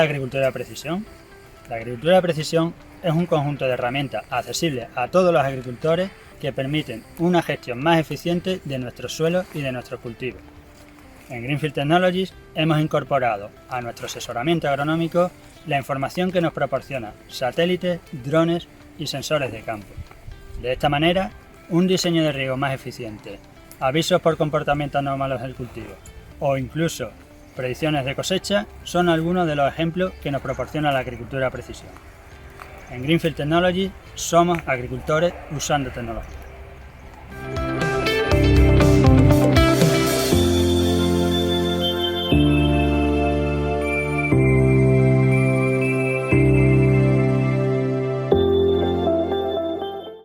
la agricultura de precisión? La agricultura de precisión es un conjunto de herramientas accesibles a todos los agricultores que permiten una gestión más eficiente de nuestros suelos y de nuestros cultivos. En Greenfield Technologies hemos incorporado a nuestro asesoramiento agronómico la información que nos proporciona satélites, drones y sensores de campo. De esta manera, un diseño de riego más eficiente, avisos por comportamientos anómalos del cultivo o incluso predicciones de cosecha son algunos de los ejemplos que nos proporciona la agricultura de precisión. En Greenfield Technologies somos agricultores usando tecnología.